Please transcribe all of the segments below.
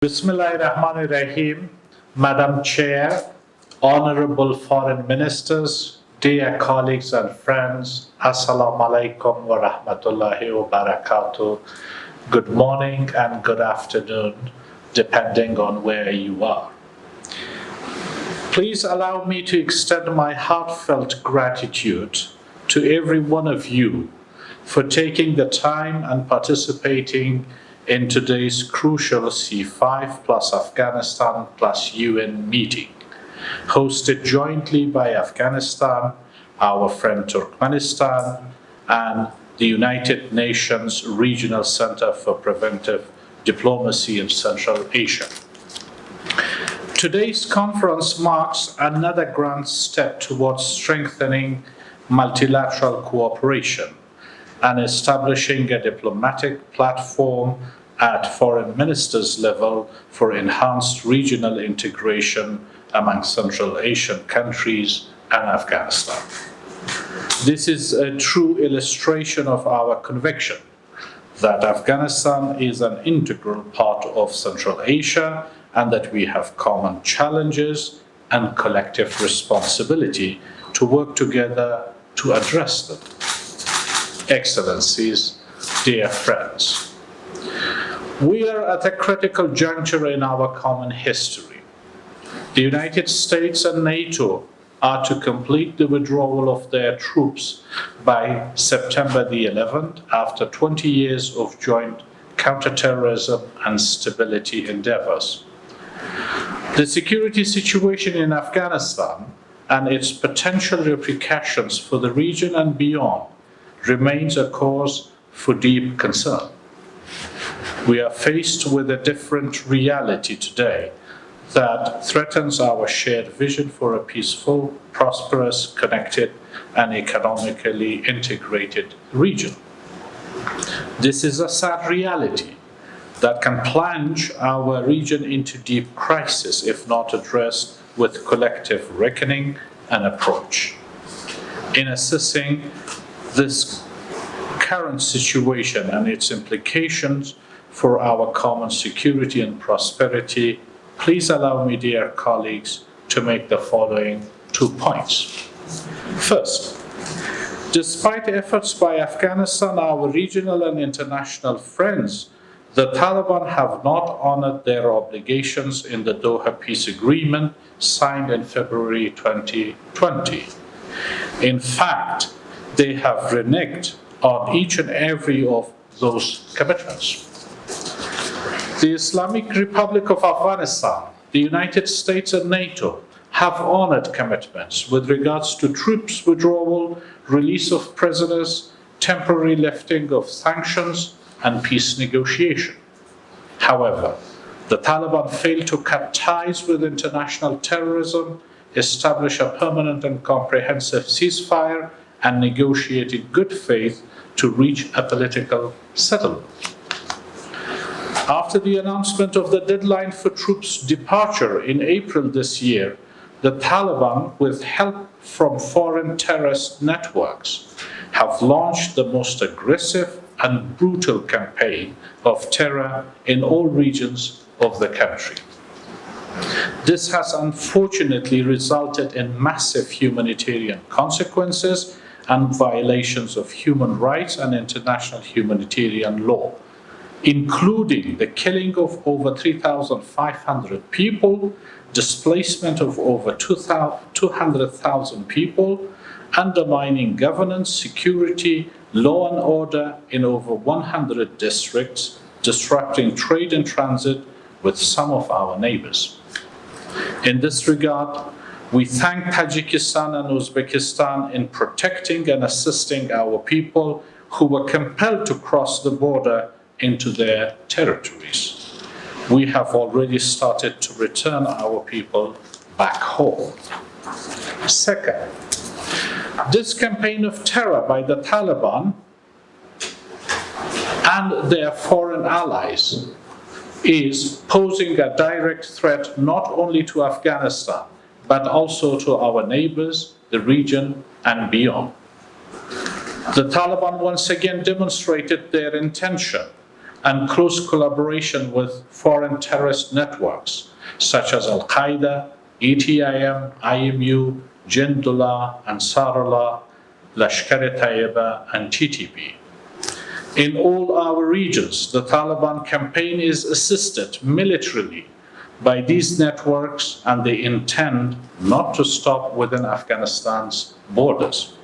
Bismillahirrahmanirrahim. Madam Chair, Honorable Foreign Ministers, dear colleagues and friends, Assalamu alaikum wa rahmatullahi wa barakatuh. Good morning and good afternoon, depending on where you are. Please allow me to extend my heartfelt gratitude to every one of you for taking the time and participating in today's crucial C5 plus Afghanistan plus UN meeting, hosted jointly by Afghanistan, our friend Turkmenistan, and the United Nations Regional Center for Preventive Diplomacy in Central Asia. Today's conference marks another grand step towards strengthening multilateral cooperation and establishing a diplomatic platform at foreign ministers level for enhanced regional integration among Central Asian countries and Afghanistan. This is a true illustration of our conviction that Afghanistan is an integral part of Central Asia and that we have common challenges and collective responsibility to work together to address them. Excellencies, dear friends, we are at a critical juncture in our common history. The United States and NATO are to complete the withdrawal of their troops by September the 11th after 20 years of joint counterterrorism and stability endeavors. The security situation in Afghanistan and its potential repercussions for the region and beyond remains a cause for deep concern. We are faced with a different reality today that threatens our shared vision for a peaceful, prosperous, connected, and economically integrated region. This is a sad reality that can plunge our region into deep crisis if not addressed with collective reckoning and approach. In assessing this current situation and its implications for our common security and prosperity, please allow me, dear colleagues, to make the following 2 points. First, despite efforts by Afghanistan, our regional and international friends, the Taliban have not honored their obligations in the Doha Peace Agreement signed in February 2020. In fact, they have reneged on each and every of those commitments. The Islamic Republic of Afghanistan, the United States and NATO have honored commitments with regards to troops withdrawal, release of prisoners, temporary lifting of sanctions, and peace negotiation. However, the Taliban failed to cut ties with international terrorism, establish a permanent and comprehensive ceasefire, and negotiate in good faith to reach a political settlement. After the announcement of the deadline for troops' departure in April this year, the Taliban, with help from foreign terrorist networks, have launched the most aggressive and brutal campaign of terror in all regions of the country. This has unfortunately resulted in massive humanitarian consequences and violations of human rights and international humanitarian law, including the killing of over 3,500 people, displacement of over 200,000 people, undermining governance, security, law and order in over 100 districts, disrupting trade and transit with some of our neighbors. In this regard, we thank Tajikistan and Uzbekistan in protecting and assisting our people who were compelled to cross the border into their territories. We have already started to return our people back home. Second, this campaign of terror by the Taliban and their foreign allies is posing a direct threat not only to Afghanistan, but also to our neighbors, the region, and beyond. The Taliban once again demonstrated their intention and close collaboration with foreign terrorist networks such as Al-Qaeda, ETIM, IMU, Jindullah, Ansarullah, Lashkar-e-Taiba, and TTP. In all our regions, the Taliban campaign is assisted militarily by these networks, and they intend not to stop within Afghanistan's borders.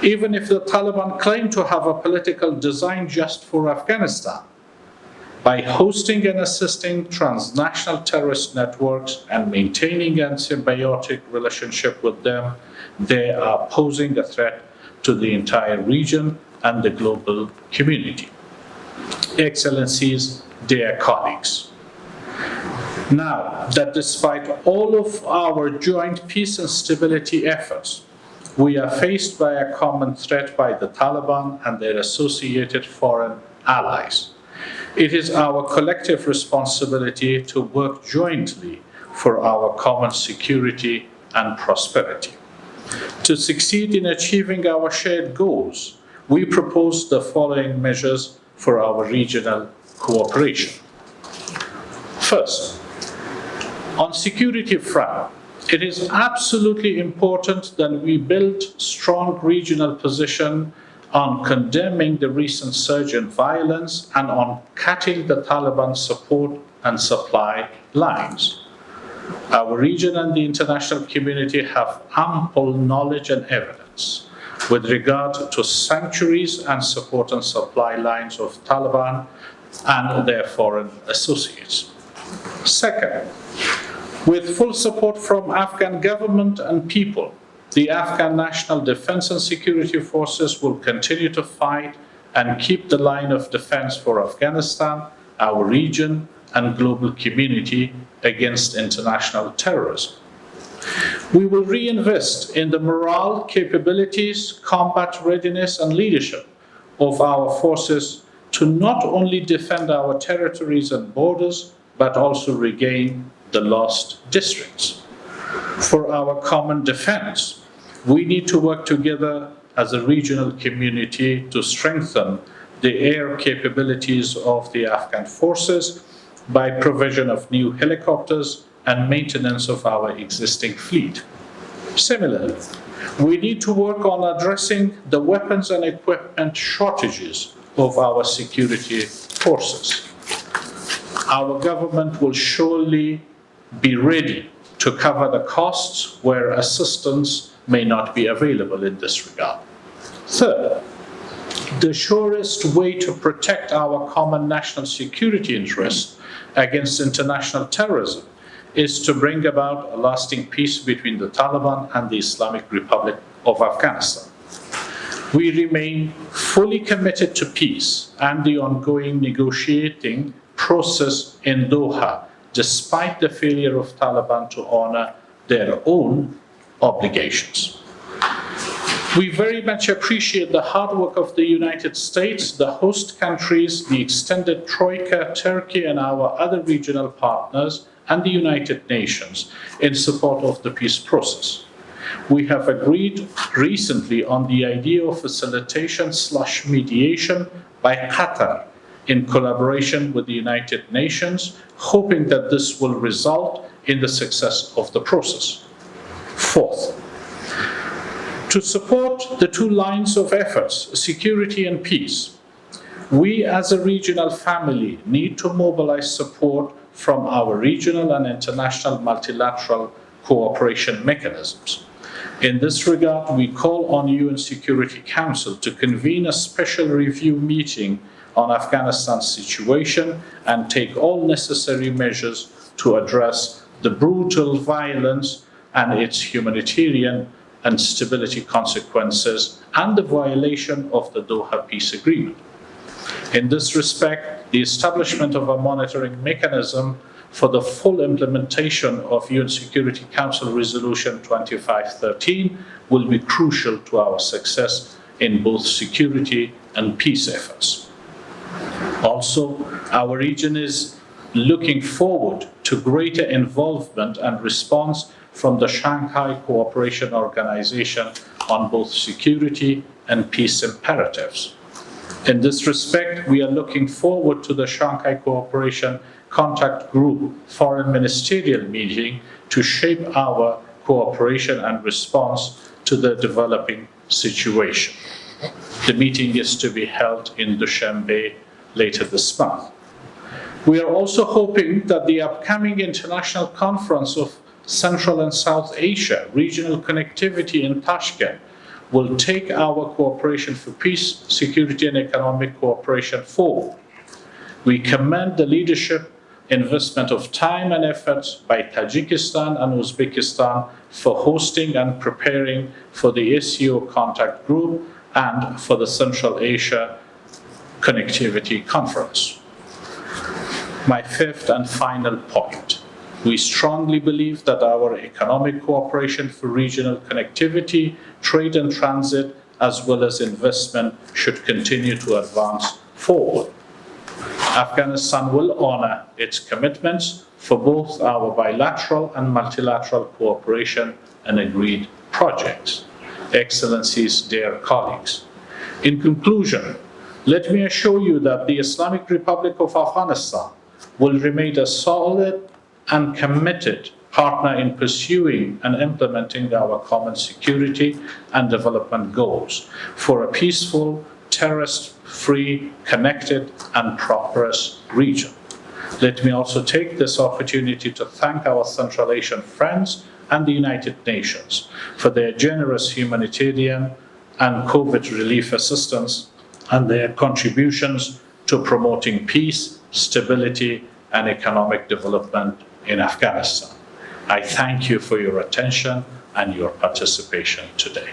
Even if the Taliban claim to have a political design just for Afghanistan, by hosting and assisting transnational terrorist networks and maintaining a symbiotic relationship with them, they are posing a threat to the entire region and the global community. Excellencies, dear colleagues, now that despite all of our joint peace and stability efforts, we are faced by a common threat by the Taliban and their associated foreign allies. It is our collective responsibility to work jointly for our common security and prosperity. To succeed in achieving our shared goals, we propose the following measures for our regional cooperation. First, on security front, it is absolutely important that we build strong regional position on condemning the recent surge in violence and on cutting the Taliban support and supply lines. Our region and the international community have ample knowledge and evidence with regard to sanctuaries and support and supply lines of Taliban and their foreign associates. Second, with full support from Afghan government and people, the Afghan National Defense and Security Forces will continue to fight and keep the line of defense for Afghanistan, our region, and global community against international terrorism. We will reinvest in the morale, capabilities, combat readiness, and leadership of our forces to not only defend our territories and borders, but also regain the lost districts. For our common defense, we need to work together as a regional community to strengthen the air capabilities of the Afghan forces by provision of new helicopters and maintenance of our existing fleet. Similarly, we need to work on addressing the weapons and equipment shortages of our security forces. Our government will surely be ready to cover the costs where assistance may not be available in this regard. Third, the surest way to protect our common national security interests against international terrorism is to bring about a lasting peace between the Taliban and the Islamic Republic of Afghanistan. We remain fully committed to peace and the ongoing negotiating process in Doha, despite the failure of Taliban to honor their own obligations. We very much appreciate the hard work of the United States, the host countries, the extended Troika, Turkey, and our other regional partners, and the United Nations in support of the peace process. We have agreed recently on the idea of facilitation/mediation by Qatar in collaboration with the United Nations, hoping that this will result in the success of the process. Fourth, to support the two lines of efforts, security and peace, we as a regional family need to mobilize support from our regional and international multilateral cooperation mechanisms. In this regard, we call on UN Security Council to convene a special review meeting on Afghanistan's situation and take all necessary measures to address the brutal violence and its humanitarian and stability consequences and the violation of the Doha Peace Agreement. In this respect, the establishment of a monitoring mechanism for the full implementation of UN Security Council Resolution 2513 will be crucial to our success in both security and peace efforts. Also, our region is looking forward to greater involvement and response from the Shanghai Cooperation Organization on both security and peace imperatives. In this respect, we are looking forward to the Shanghai Cooperation Contact Group Foreign Ministerial meeting to shape our cooperation and response to the developing situation. The meeting is to be held in Dushanbe later this month. We are also hoping that the upcoming International Conference of Central and South Asia Regional Connectivity in Tashkent will take our cooperation for peace, security, and economic cooperation forward. We commend the leadership, investment of time and efforts by Tajikistan and Uzbekistan for hosting and preparing for the SCO Contact Group and for the Central Asia Connectivity Conference. My fifth and final point. We strongly believe that our economic cooperation for regional connectivity, trade and transit, as well as investment should continue to advance forward. Afghanistan will honor its commitments for both our bilateral and multilateral cooperation and agreed projects. Excellencies, dear colleagues, in conclusion, let me assure you that the Islamic Republic of Afghanistan will remain a solid and committed partner in pursuing and implementing our common security and development goals for a peaceful, terrorist-free, connected, and prosperous region. Let me also take this opportunity to thank our Central Asian friends and the United Nations for their generous humanitarian and COVID relief assistance and their contributions to promoting peace, stability, and economic development in Afghanistan. I thank you for your attention and your participation today.